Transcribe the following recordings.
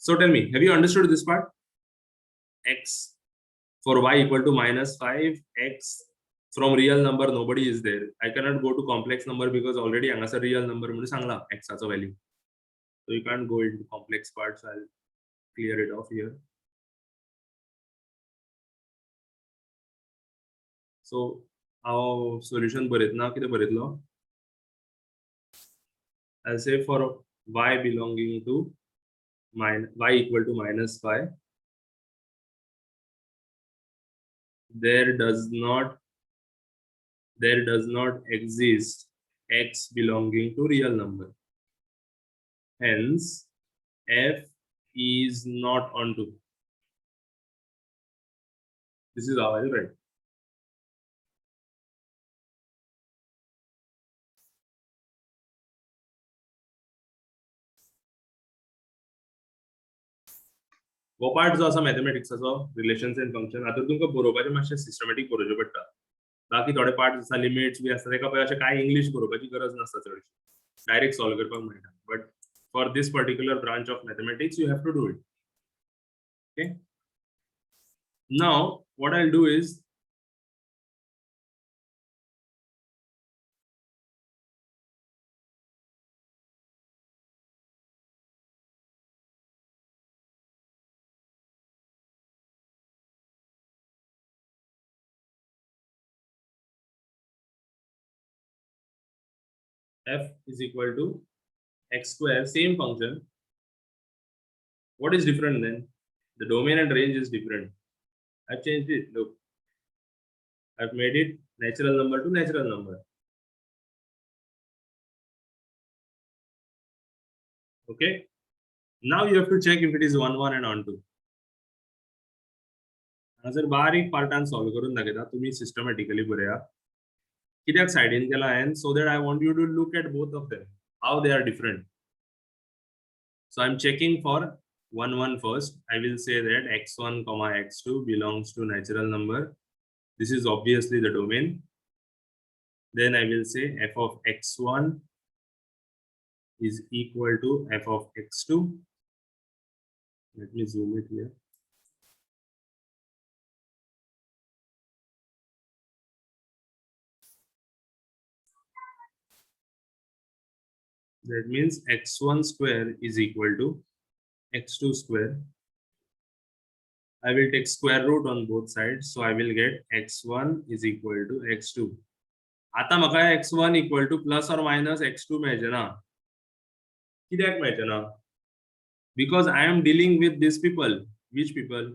So tell me, have you understood this part? X for y equal to -5, x from real number nobody is there. I cannot go to complex number because already a real number म्हणून Sangla x as a value. So you can't go into complex parts. I'll clear it off here. So our solution बरेतना किती बरेतलो? I'll say for y belonging to y equal to -5, there does not exist x belonging to real number. Hence, f is not onto. This is how I write. वो part जो आसा मॅथमॅटिक्साचो relations and function आता तुमकां बरोवपाचें मातशें systematic बरोवचें पडटा. बाकी थोडे पार्ट आसा लिमिट्स बी आसता तेका पळय अशें कांय इंग्लीश बरोवपाची गरज नासता चडशी डायरेक्ट सॉल्व करपाक मेळटा. But for this particular branch of mathematics you have to do it. Okay. Now what I'll do is f is equal to x square, same function. What is different then? The domain and range is different. I've changed it. Look, I've made it natural number to natural number. Okay. Now you have to check if it is 1 1 and onto. जर बारीक पार्टान solve करून दाखयता तुम्ही systematically बरया कित्याक सायडीन केला हांवें so that I want you to look at both of them how they are different. So I'm checking for 1 1 first. I will say that x1 comma x2 belongs to natural number. This is obviously the domain. Then I will say f of x1 is equal to f of x2. Let me zoom it here. That means x1 square is equal to x2 square. I will take square root on both sides, so I will get x1 is equal to x2. आता म्हाका x1 equal to plus or minus x2 मेळचे ना. कित्याक मेळचे ना? Because I am dealing with these people. Which people?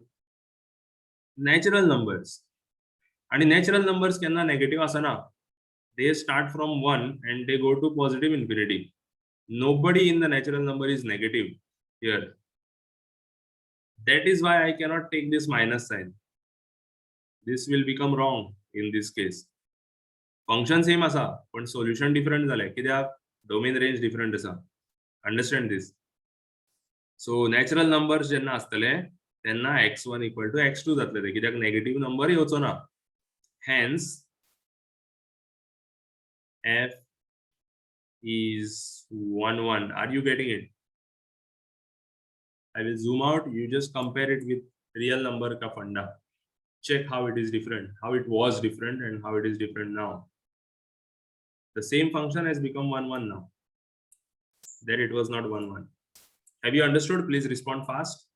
Natural numbers. And natural numbers केन्ना negative असना. They start from 1 and they go to positive infinity. Nobody in the natural number is negative here. That is why I cannot take this minus sign. This will become wrong in this case. Function same asa, but solution different zale. कित्याक domain range different asa. Understand this. So natural numbers जेन्ना आसतले तेन्ना x1 equal to x2 जातले कित्याक negative number येवचो ना. Hence f is 1 1. Are you getting it? I will zoom out. You just compare it with real number ka funda. Check how it is different, how it was different, and how it is different now. The same function has become 1 1 now. There it was not 1 1. Have you understood? Please respond fast.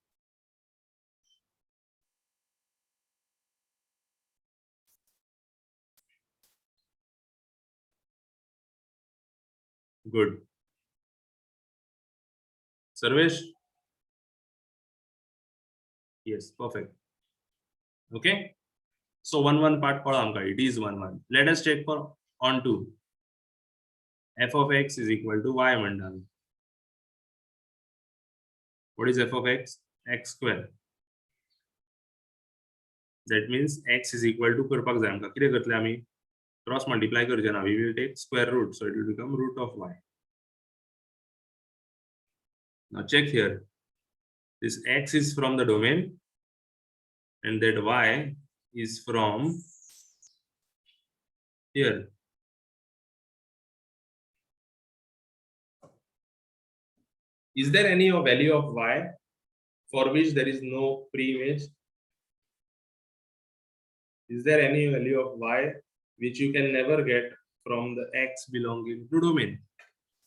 Good. Sarvesh? Yes, perfect. Okay. So 1 1 part pada amka. It is 1 1. Let us check for onto. F of x is equal to y mandal. What is f of x? X square. That means x is equal to करपाक जाय आमका कितें करतले आमी cross multiply करचे ना. We will take square root, so it will become root of y. Now check here. This x is from the domain and that y is from here. Is there any value of y for which there is no pre-image? Is there any value of y which you can never get from the x belonging to domain?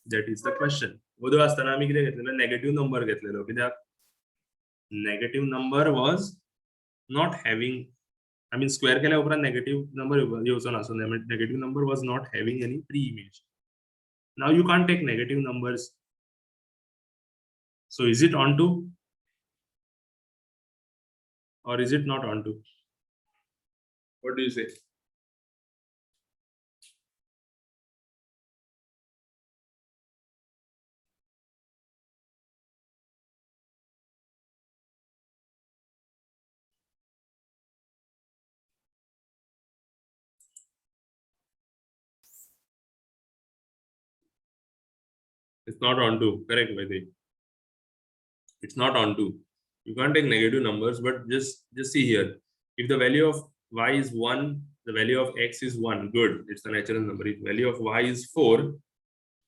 That is the question. Bodo asthana आम्ही किती घेतलेलो negative number घेतलेलो कित्याक negative number was not having, I mean square केल्या उपरांत negative number येवचो ना, so negative number was not having any pre-image. Now you can't take negative numbers. So is it onto or is it not onto? What do you say? It's not onto, correct, Vaidhi? It's not onto. You can't take negative numbers, but just see here. If the value of y is 1, the value of x is 1, good, it's a natural number. If value of y is 4,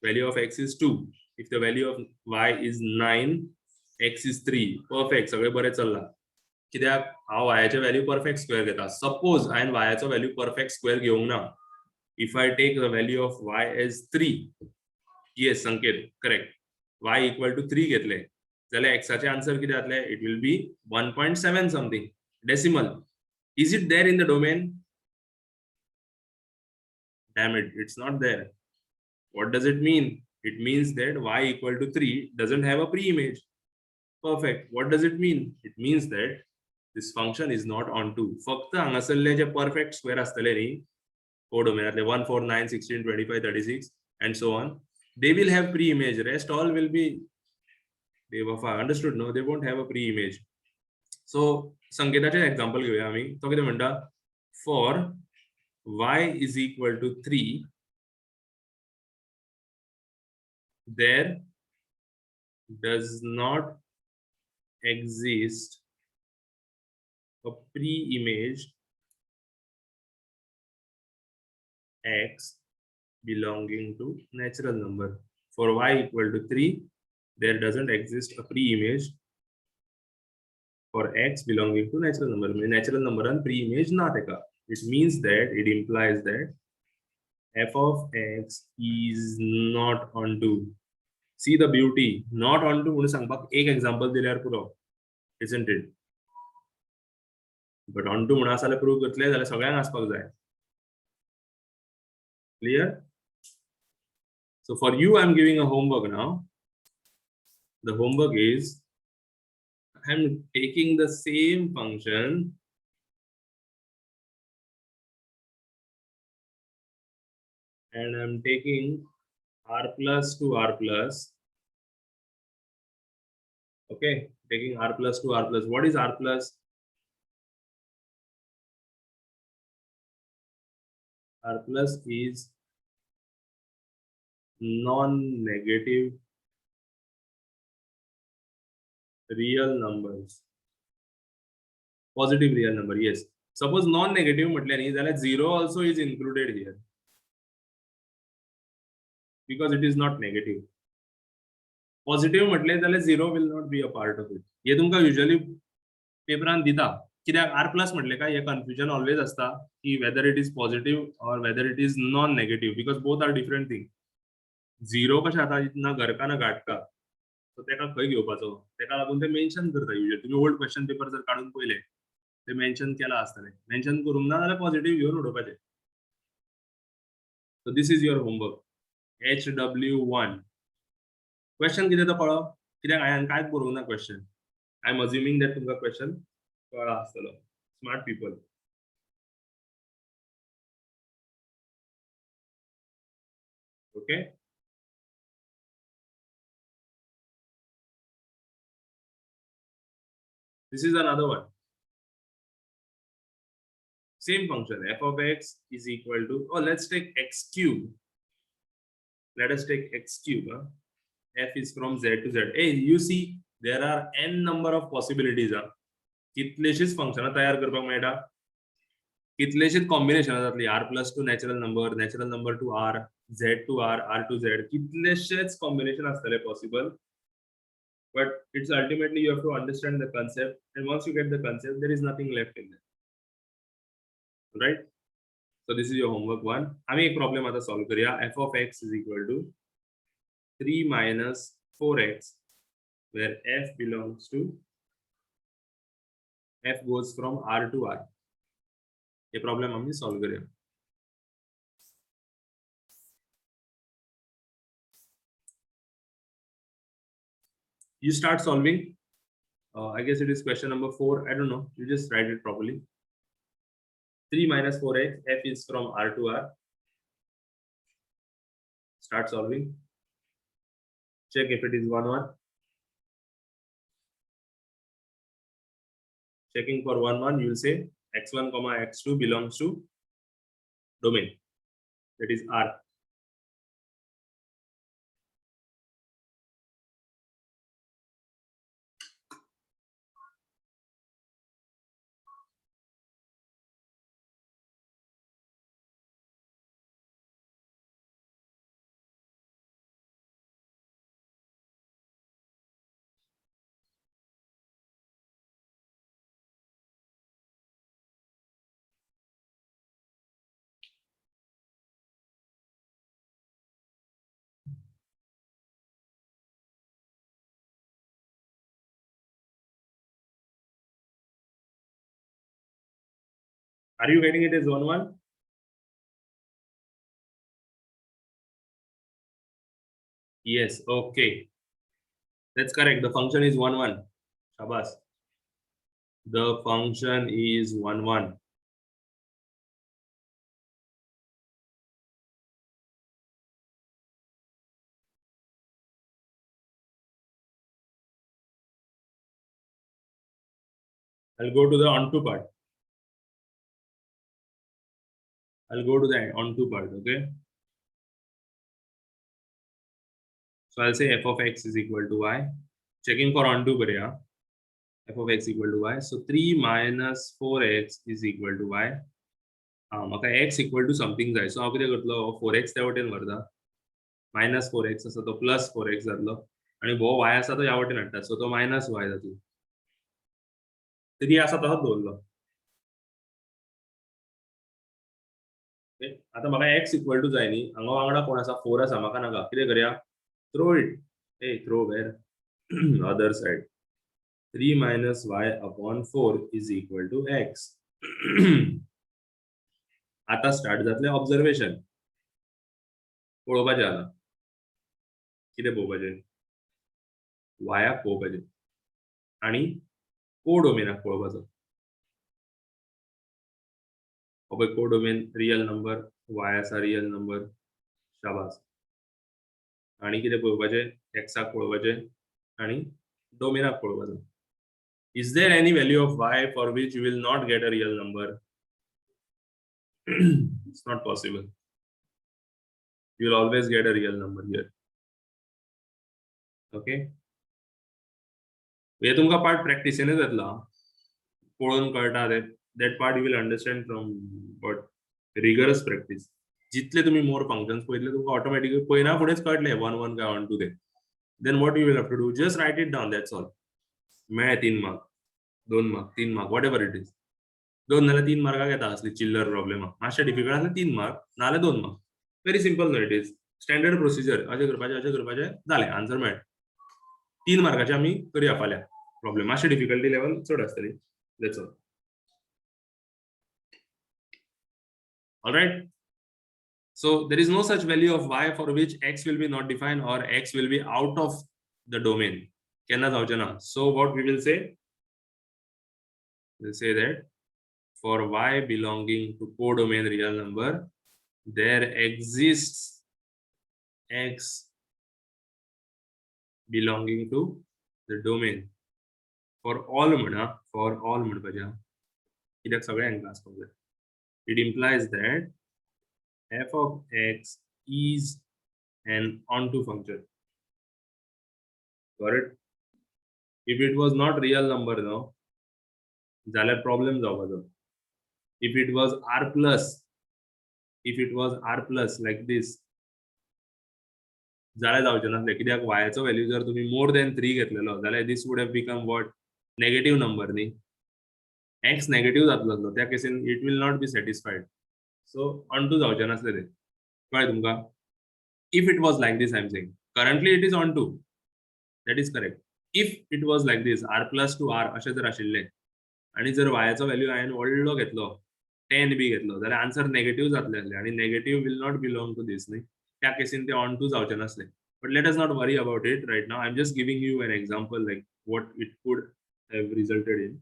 value of x is 2. If the value of y is 9, x is 3. Perfect, सगळे बरे चल्ला. कित्याक हांव y चे value perfect square घेता. Suppose हांवें y चो value perfect square घेवंक ना. If I take the value of y as 3, yes, Sanket, correct. Y equal to 3 घेतले. जाल्यार x चे answer किती जातले? It will be 1.7 something decimal. Is it there in the domain? Damn it, it's not there. What does it mean? It means that y equal to 3 doesn't have a pre-image. Perfect. What does it mean? It means that this function is not onto. फक्त हांगासरले जे perfect square असतले न्ही, codomainatले 1, 4, 9, 16, 25, 36 and so on, they will have pre-image. Rest all will be bewafa. Understood? No, they won't have a pre-image. So संकेताचे example घेऊया आम्ही. तो किती म्हणता? For y is equal to 3, there does not exist a pre-image x belonging to natural number. For y equal to 3, there doesn't exist a pre-image for x belonging to natural number. Natural number and pre-image not a. It means that, it implies that f of x is not onto. See the beauty, not onto म्हणून सांगपाक एक example दिल्यार पुरो, isn't it? But onto म्हणून आसा जाल्यार prove करतले जाल्यार सगळ्यांक आसपाक जाय. Clear? So for you, I'm giving a homework now. The homework is, I'm taking the same function and I'm taking r plus to r plus. Okay, taking r plus to r plus. What is r plus? R plus is non-negative real numbers. Positive real number, yes. Suppose non-negative म्हटले न्ही जाल्यार 0 also is included here because it is not negative. Positive म्हटले जाल्यार 0 will not be a part of it. हे तुमका usually पेपरान दिता. कित्याक r plus म्हटले काय, हे confusion always असता की whether it is positive or whether it is non-negative, because both are different things. 0 कशें आता ना घरका ना घाटका, सो तेका खंय घेवपाचो, तेका लागून ते मेन्शन करता. युजली तुम्ही ओल्ड क्वेश्चन पेपर जर काढून पळयले ते मेन्शन केला आसतले. मेन्शन करूंक ना जाल्यार पॉझिटिव्ह घेऊन उडोवपाचे. So this is your homework. HW1 question कितें तो कळ्ळो? कित्याक हांवें कांयच बरोवंक ना question. I am assuming that तुमकां क्वेश्चन कळ्ळा आसतलो. Smart people. Okay, this is another one. Same function, f of x is equal to, oh, let's take x cube. Let us take x cube. F is from z to z. Hey, you see, there are n number of possibilities. कितलेशीच फंक्शनां तयार करपाक मेळटा, कितलेशीच कॉम्बिनेशनां जातली. r plus to natural number to r, z to r, r to z, कितलेशेच combination आसतले possible. but it's ultimately you have to understand the concept, and once you get the concept, there is nothing left in there, right? So this is your homework one. आम्ही एक problem आता solve करूया. F of x is equal to 3 minus 4x, where f belongs to, f goes from R to R. ये problem आम्ही solve करूया. You start solving. I guess it is question number 4. I don't know. You just write it properly. 3 minus 4x, f is from R to R. Start solving. Check if it is 1 1. Checking for 1 1, you will say x1 comma x2 belongs to domain, that is R. Are you getting it as 1 1? Yes, okay. That's correct. The function is 1 1. Shabas. The function is 1 1. I'll go to the onto part. I'll go to the onto part, okay? So I'll say f of x is equal to y. Checking for onto kariya. F of x equal to y. So 3 minus 4x is equal to y. म्हाका x equal to something जाय. So हांव कितें करतलो 4x त्या वटेन व्हरता. minus 4x आसा तो plus 4x जातलो. आणि हो y आसा तो ह्या वटेन हाडटा. So तो minus y जातलो. 3 आसा तसोच दवरलो. आता म्हाका x equal to जाय न्ही. हांगा वांगडा कोण आसा 4 आसा म्हाका नाका. कितें करया? Throw it. Hey, throw where? Other side. 3 minus y upon 4 is equal to x. आता स्टार्ट जातले ऑब्झर्वेशन. पळोवपाचें आतां. कितें पळोवपाचें? वायाक पळोवपाचें आनी कोडोमेनाक पळोवपाचो. पळय कोडोमेन रियल नंबर, वाय आसा रियल नंबर. शाबास. आनी कितें पळोवपाचें? एक्साक पळोवपाचें आनी डोमेनाक पळोवपाचो. Is there any value of y for which you will not get a real number? It's not possible. You will always get a real number here. Okay? हे तुमकां part प्रॅक्टिसेनच येतलो. पळोवन कळटा that part you will understand from what rigorous practice. जितले तुम्ही मोर functions पळयतले तुमकां automatically पळयना फुडेंच कळटलें 1 1 काय 1 2 ते. Then what you will have to do, just write it down, that's all. मेळे 3 mark, 2 mark, 3 mark, whatever it is. 2 नाल्यार 3 मार्काक येता असली चिल्लर प्रॉब्लेम. मातशें डिफिकल्ट आसल्यार 3 मार्क, नाल्यार 2 mark. Very simple no it is. Standard procedure. अशें करपाचें जालें, आन्सर मेळ्ळें. 3 मार्काचे आमी करया फाल्यां प्रॉब्लेम. मातशें डिफिकल्टी लेवल चड आसतली. That's all. All right. So there is no such value of y for which x will be not defined or x will be out of the domain. So what we will say? We'll say that for y belonging to codomain real number, there exists x belonging to the domain for all म्हणपाचें. कित्याक सगळ्यांक class पावले. It implies that f of x is an onto function. Got it? If it was not real number now, जाल्यार problem जावपाचो. If it was r plus like this, जाल्यार जावचें नासलें कित्याक वायचो व्हॅल्यू जर तुमी मोर दॅन 3 घेतलेलो जाल्यार this would have become what negative number न्ही एक्स नेगेटिव्ह जातलो आसलो त्या केसीन it will not be satisfied so on to जावचें नासलें तें कळ्ळें तुमकां if it was like this I am saying currently it is on to that is correct if it was like this R plus two R अशें जर आशिल्लें आनी जर वायाचो व्हॅल्यू हांवें व्हडलो घेतलो 10 बी घेतलो जाल्यार आन्सर नेगेटिव्ह जातलें आसलें आनी negative will not belong to this न्ही त्या केसीन ते ऑन टू जावचें नासलें but let us not worry about it right now I am just giving you an example like what it could have resulted in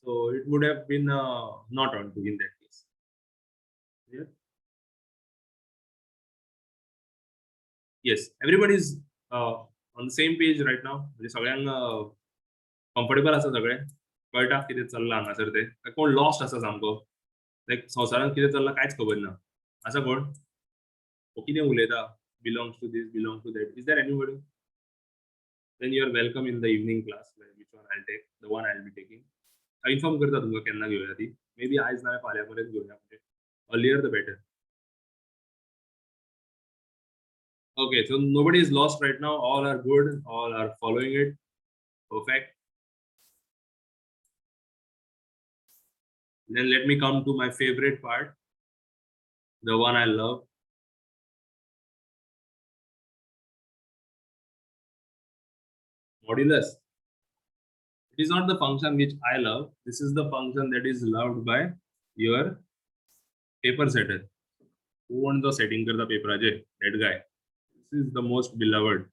so it would have been not on to in that case yeah? Yes everybody is on the same page right now म्हणजे सगळ्यांना comfortable आसा सगळे कळटा कितें चल्लां हांगासर ते काय कोण लॉस्ट आसा सामको लायक संवसारांत कितें चल्लां कांयच खबर ना आसा कोण हो कितें उलयता belongs to these belong to that is there anybody then you are welcome in the evening class which one I'll take the one I'll be taking inform करता तुमकां केन्ना घेवया ती मे बी आयज ना फाल्यां पर्यंत घेवया म्हणजे earlier the better okay so nobody is lost right now all are good all are following it perfect then let me come to my favorite part the one I love modulus it is not the function which I love this is the function that is loved by your paper setter कोण जो setting करता पेपराचेर that guy this is the most beloved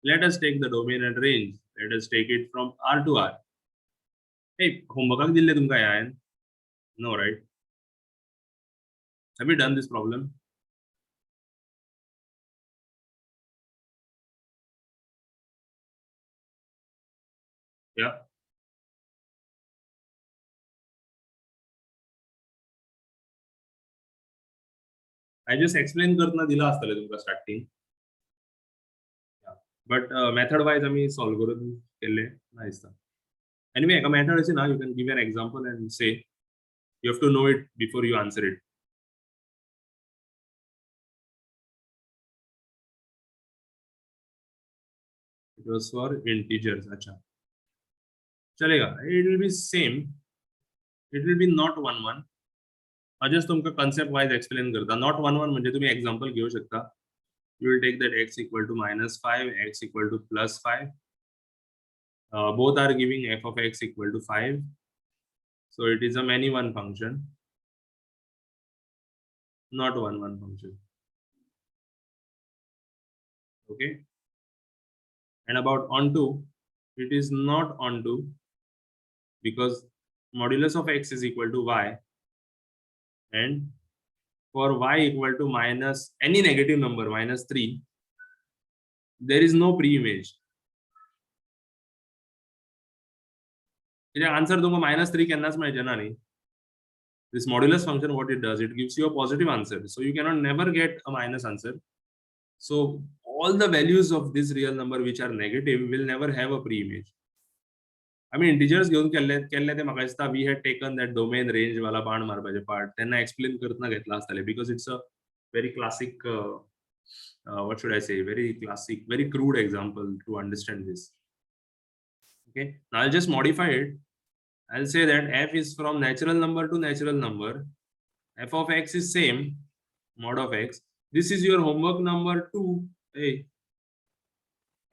let us take the domain and range let us take it from R to R hey homework दिल्ले तुमकां हांवें no right have you done this problem yeah I just explain करतना दिला आसतलें तुमकां starting but method wise आमी solve करून केल्ले ना दिसता एनीवे एका मेथड अशी ना you can give an example and say you have to know it before you answer it it was for integers अच्छा चलेगा it will be same it will be not 1 1 just तुमकां concept wise explain करता not 1 1 म्हणजे तुम्ही example घेऊ शकता you will take that x equal to -5 x equal to +5 both are giving f of x equal to 5 so it is a many one function not 1 1 function okay and about onto it is not onto because modulus of x is equal to y and for y equal to minus any negative number -3 there is no pre-image answer तुमकां -3 केन्नाच मेळचें ना न्ही this modulus function what it does it gives you a positive answer so you cannot never get a minus answer so all the values of this real number which are negative will never have a pre-image I mean integers घेऊन केल्ले ते म्हाका दिसता we had taken that domain range वाला बाण मारपाचे part तेन्ना explain करतना घेतला आसतले because it's a very classic what should I say very classic very crude example to understand this okay now I'll just modify it I'll say that f is from natural number to natural number f of x is same mod of x this is your homework number 2 hey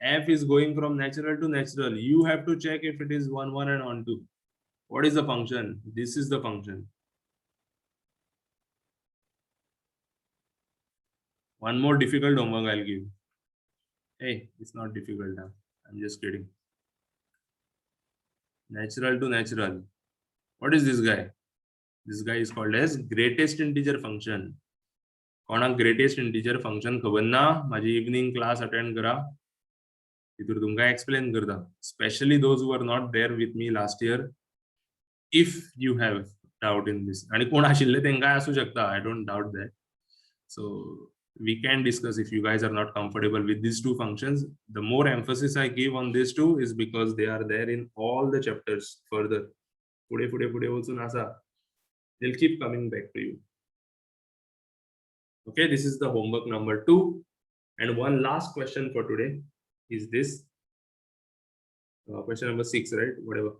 f is going from natural to natural you have to check if it is 1 1 and on 2 what is the function this is the function one more difficult homework I'll give hey it's not difficult now I'm just kidding natural to natural what is this guy is called as greatest integer function कोणाक greatest integer function खबर ना माझी evening class attend करा तितूर तुमकां explain करता specially those who are not there with me last year if you have doubt in this आणि कोण आशिल्ले तेंकाय आसू शकता I don't doubt that so we can discuss if you guys are not comfortable with these two functions the more emphasis I give on these two is because they are there in all the chapters further पुढे वचून आसा they'll keep coming back to you okay this is the homework number 2 And one last question for today is this. Question number 6, right? Whatever.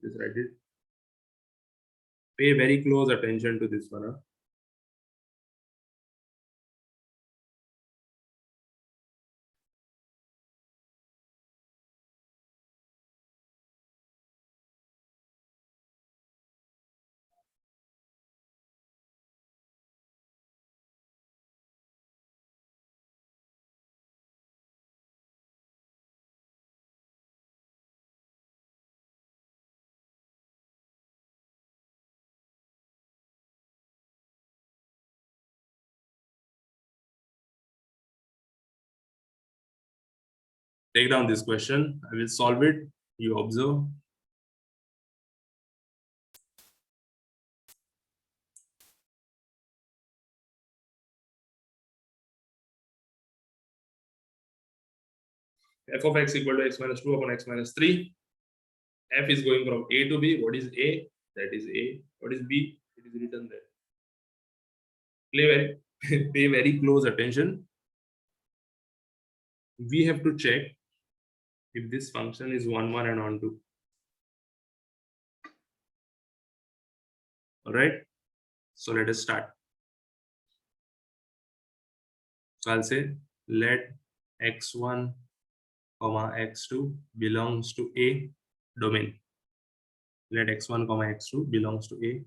Just write it. Pay very close attention to this one. Huh? Take down this question. I will solve it. You observe. F of x equal to x minus 2 upon x minus 3. F is going from A to B. What is A? That is A. What is B? It is written there. Pay very close attention. We have to check if this function is 1, 1 and on 2. All right. So let us start. So I'll say let x1 comma x2 belongs to A domain. Let x1 comma x2 belongs to A.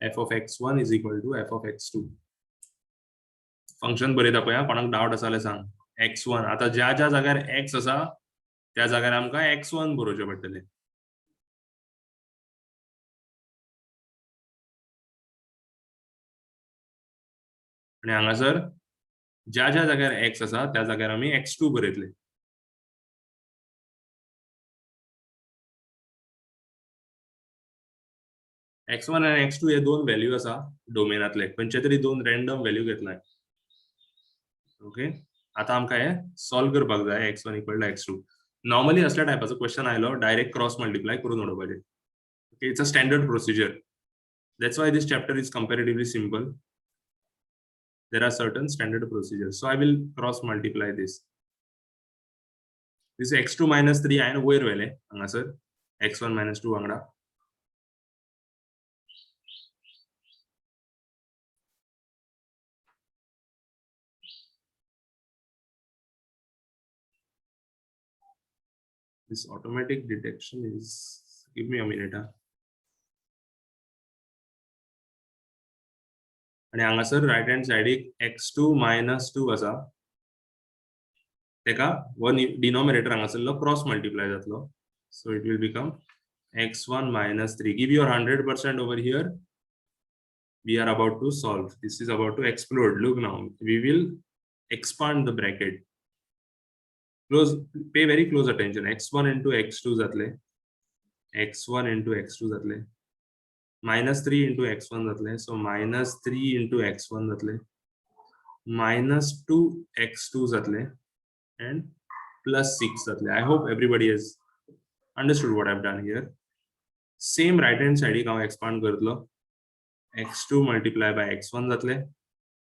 F of x1 is equal to f of x2. Function बरयता पळय कोणाक doubt आसा जाल्यार सांग. x1 आता ज्या ज्या जाग्यार x आसा त्या जाग्यार आमकां x1 बरोवचें पडटलें. आणि हांगासर ज्या ज्या जाग्यार x आसा त्या जाग्यार आमी x2 बरयतले. x1 आणि x2 हे दोन व्हॅल्यू आसा डोमेनातले. खंयचे तरी दोन रँडम व्हॅल्यू घेतलाय. ओके. आता आमकां हे सॉल्व करपाक जाय x1 equal to x2. Normally असल्या टायपाचो क्वेश्चन आयलो डायरेक्ट क्रॉस मल्टिप्लाय करून उडोवपाचें. Okay, it's a standard procedure. That's why this chapter is comparatively simple. There are certain standard procedures. So I will cross multiply this. This is x2 minus 3 and where vele hanger x1 minus 2 angda. This automatic detection is, give me a minute. आणि हांगासर right hand साइडीक x2 minus 2 आसा तेका one denominator हांगासरलो cross multiply जातलो. So it will become x1 minus 3. Give your 100% over here. We are about to solve. This is about to explode. Look now. We will expand the bracket. Pay very close attention. x1 into x2 जातले. x1 into x2 जातले. minus 3 into x1 जातले. So minus 3 into x1 जातले. minus 2 x2 जातले. And plus 6 जातले. I hope everybody has understood what I've done here. Same right hand side हांव expand करतलो. x2 multiply by x1 जातले.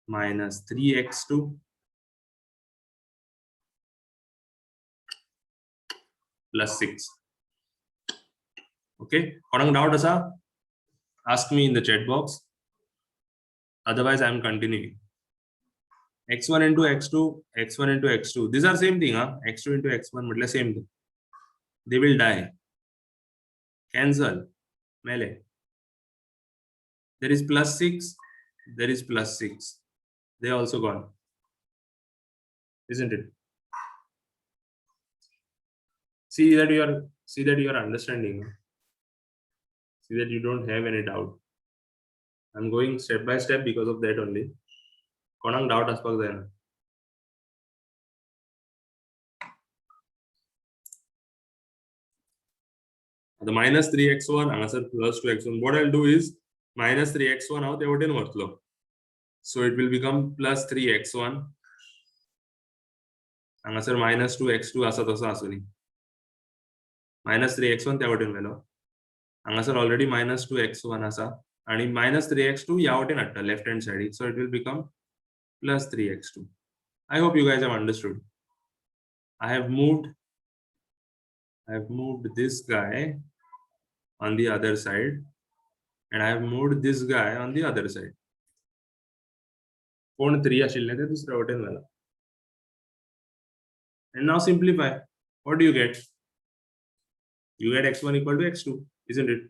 minus 3x2 plus 6. Okay. कोणाक doubt आसा? Ask me in the chat box. Otherwise, I am continuing. x1 into x2, x1 into x2. These are same thing, huh? x2 into x1, मतलब same thing. They will die. Cancel. Melee. There is plus 6. There is plus 6. They also gone. Isn't it? See that you are understanding. See that you don't have any doubt. I'm going step by step because of that only. कोणाक doubt आसपाक जायना. The minus 3x1 हांगासर plus 2x1. What I'll do is minus 3x1 हांव ते वटेन व्हरतलो. So it will become plus 3x1. हांगासर minus 2x2 आसा तसो आसुनी. minus 3x1 त्या वटेन व्हेलो. हांगासर already minus 2x1 आसा. आणि -3x2 ह्या वाटेन हाडटा लेफ्ट हँड साइडीक, so it will become +3x2. I hope you guys have understood. I have moved this guy on the other side, and I have moved this guy on the other side. कोण 3 आशिल्ले ते दुसऱ्या वाटेन घाला. And now simplify. What do you get? You get x1 equal to x2, isn't it?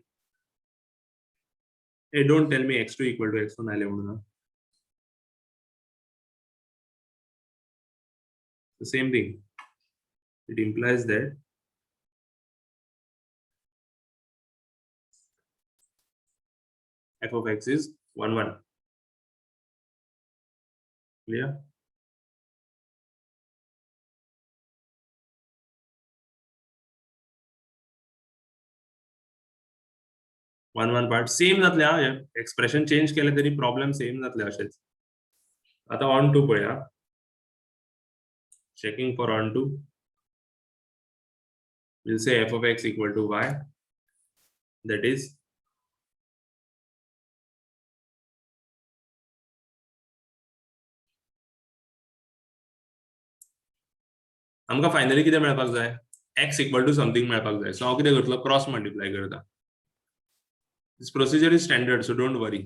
Hey, don't tell me x2 equal to x1 आले म्हणून. The same thing. It implies that f of x is 1, 1. Clear? one part same जातले हा. Expression change केले तरी problem same जातले असेच. आता on to पळया. Checking for on to. We'll say f of x equal to y. That is आमका finally किती मेळपाक जाय? x equal to something मेळपाक जाय. सो हांव किती करतलो? क्रॉस मल्टिप्लाय करता. This procedure is standard, so don't worry.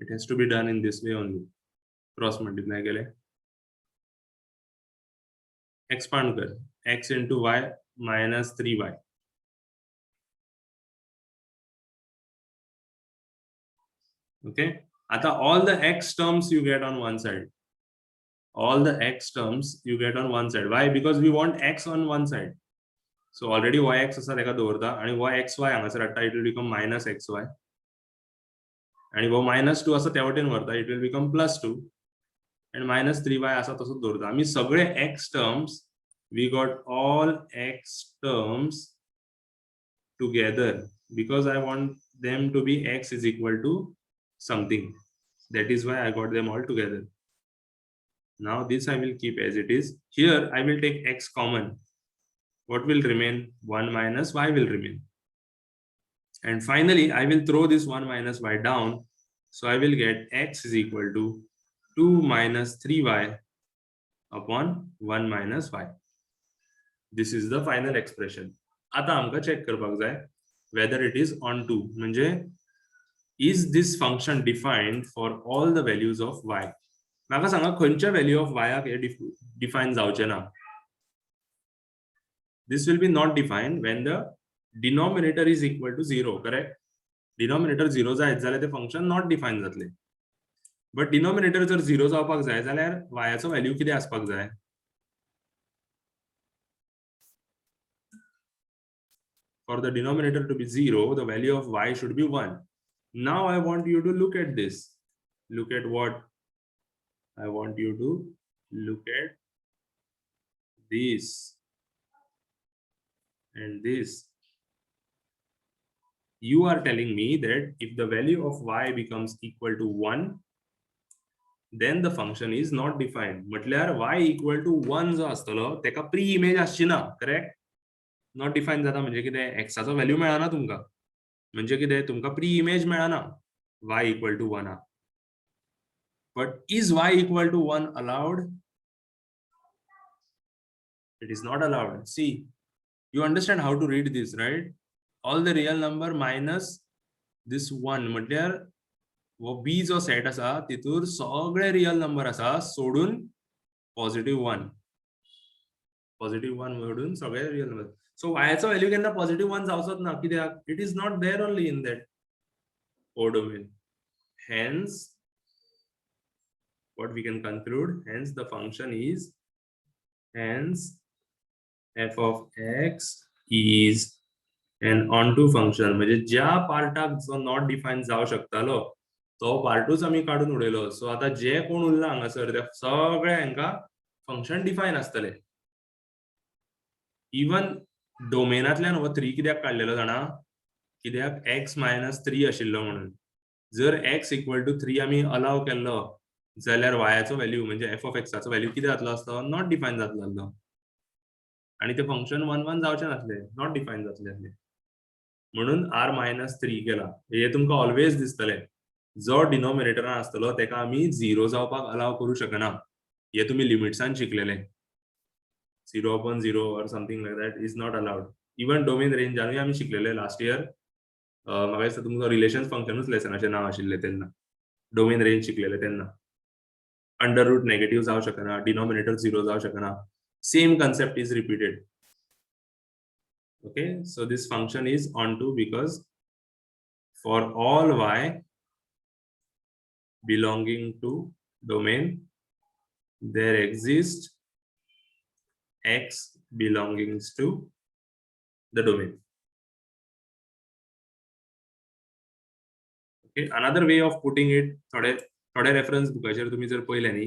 It has to be done in this way only. Cross multiply केले. Expand कर. X into y minus 3y. Okay. आता all the x terms you get on one side. All the x terms you get on one side. Why? Because we want x on one side. So already yx असा तेका दवरता आणि yxy हांगासर हाडटा, it will become minus xy. आणि वो -2 असा त्या वाटेन व्हरता, it will become +2. and -3y असा तसोच दवरता. आमी सगळे x terms, we got all x terms together because I want them to be x is equal to something. That is why I got them all together. Now this I will keep as it is. Here I will take x common. What will remain? 1 minus y will remain. And finally, I will throw this 1 minus y down. So I will get x is equal to 2 minus 3y upon 1 minus y. This is the final expression. आता आमका check करपाक जाय whether it is onto. म्हणजे is this function defined for all the values of y? म्हाका सांगा खंयच्या value of y हे define जावचे ना. This will be not defined when the denominator is equal to 0, correct? Denominator 0 जायत जाल्यार ते function not defined जातले. But denominator जर 0 जावपाक जाय जाल्यार y चो व्हॅल्यू किती आसपाक जाय? For the denominator to be 0, the value of y should be 1. Now I want you to look at this. Look at what? I want you to look at this and this. You are telling me that if the value of y becomes equal to 1, then the function is not defined. म्हटल्यार y equal to 1 जो आस्तलो तेका pre image आसची ना, correct? Not define जाता म्हणजे कितें? x चा value मेळना तुमका. म्हणजे कितें? तुमका प्री इमेज मेळना y equal to 1. But is y equal to 1 allowed? It is not allowed. See, you understand how to read this, right? All the real number minus this 1. म्हटल्यार वो b जो set आसा तितूर सगळे real number आसा सोडून +1. +1 सोडून सगळे real number. So y चो व्हॅल्यू केन्ना +1 जावचोच ना. कित्याक? It is not there only in that codomain. Hence, what we can conclude? Hence, the function is f of x is an onto function. म्हणजे ज्या पार्टाक जो नॉट डिफाइन जावं शकतालो तो पार्टूच आमी काढून उडयलो. सो आता जे कोण उरला हांगासर ते सगळे हांकां फंक्शन डिफाइन आसतले. इवन डोमेनांतल्यान हो 3 कित्याक काडलेलो जाणा? कित्याक x - 3 आशिल्लो म्हणून. जर x equal to 3 आमी अलाव केल्लो जाल्यार y चो व्हॅल्यू म्हणजे f of x चो व्हॅल्यू किती जातलो आसतो? नॉट डिफाइन जातलो आसलो. आणि ते फंक्शन 1 1 जावचे नासले, नॉट डिफाइन जातले. म्हणून r-3 केला. हे तुमकां ऑलवेज दिसतले जो डिनोमिनेटरान आसतलो तेका आमी 0 जावपाक अलाव करू शकना. हे तुम्ही लिमिट्सान शिकलेले 0/0 or something like that is not allowed. Even domain range आमी शिकलेले लास्ट इयर. म्हाका दिसता तुमकां रिलेशन्स फंक्शनूच लेसनाचें नाव आशिल्लें तेन्ना. डोमेन रेंज शिकलेले तेन्ना. अंडर रूट नेगेटिव्ह जावं शकना, डिनोमिनेटर 0 जावं शकना. Same concept is repeated. Okay, so this function is onto because for all y belonging to domain, there exists x belongs to the domain. Okay, another way of putting it, थोडे reference बुकाचेर तुम्ही जर पळयले न्ही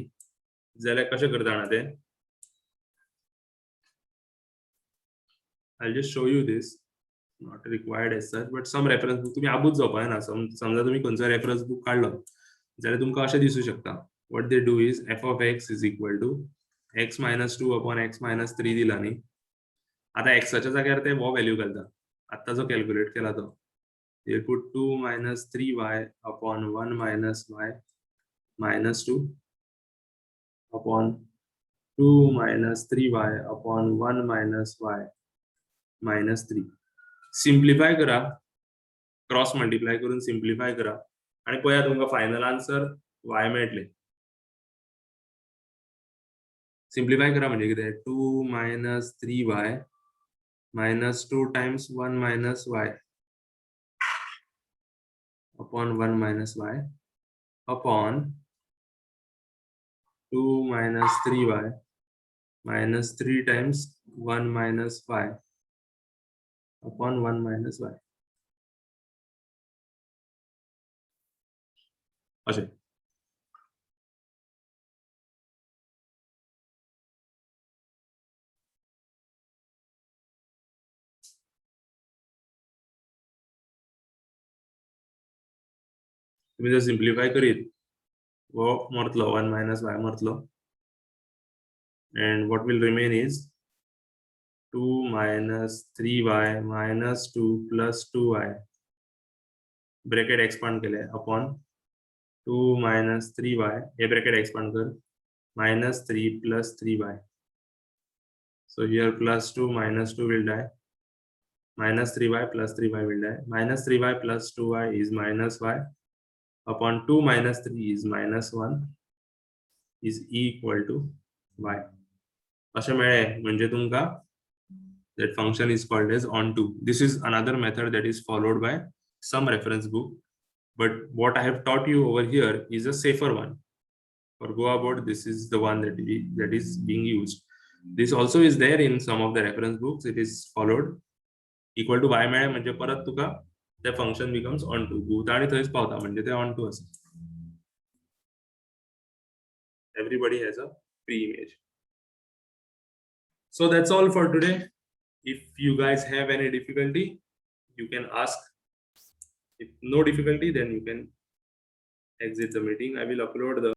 जाल्यार कशें करता जाणा ते. I'll just show you this. Not required as such, but some reference book तुम्ही आबूच जावपाक ना. समजा तुम्ही खंयचो रेफरन्स बुक काढलो जाल्यार तुमकां अशें दिसू शकता. What they do is f of x is equal to x minus 2 upon x minus 3 दिला न्ही. आता एक्साच्या जाग्यार ते हो व्हॅल्यू घालता. आत्ता जो कॅल्क्युलेट केला तो. They put 2 minus 3y upon 1 minus y minus 2 upon 2 minus 3y upon 1 minus y minus 3. Simplify करा, क्रॉस मल्टिप्लाय करून सिम्प्लिफाय करा आणि पळया तुमकां फायनल आन्सर y मेळटले. सिम्प्लिफाय करा म्हणजे कितें 2 minus 3y minus 2 times 1 minus y upon 1 minus y upon 2 minus 3y minus 3 times 1 minus y upon 1 minus y. अशें. तुम्ही जर सिम्प्लिफाय करीत वो मरतलो 1 minus y मरतलो and what will remain is 2 minus 3y minus 2 plus 2y bracket expand केले upon 2 minus 3y हे bracket expand कर minus 3 plus 3y. So here plus 2 minus 2 will die. Minus 3y plus 3y will die. Minus 3y plus 2y is minus y upon 2 minus 3 is minus 1 is equal to y. अशें मेळ्ळें म्हणजे तुमकां that function is called as onto. This is another method that is followed by some reference book, but what I have taught you over here is a safer one. For Goa board, this is the one that is being used. This also is there in some of the reference books. It is followed. Equal to y मेळ्ळें म्हणजे परत तुका the function becomes onto. भोवताणी थंयच पावता म्हणजे ते onto आसा. Everybody has a pre-image. So that's all for today. If you guys have any difficulty, you can ask. If no difficulty, then you can exit the meeting. I will upload the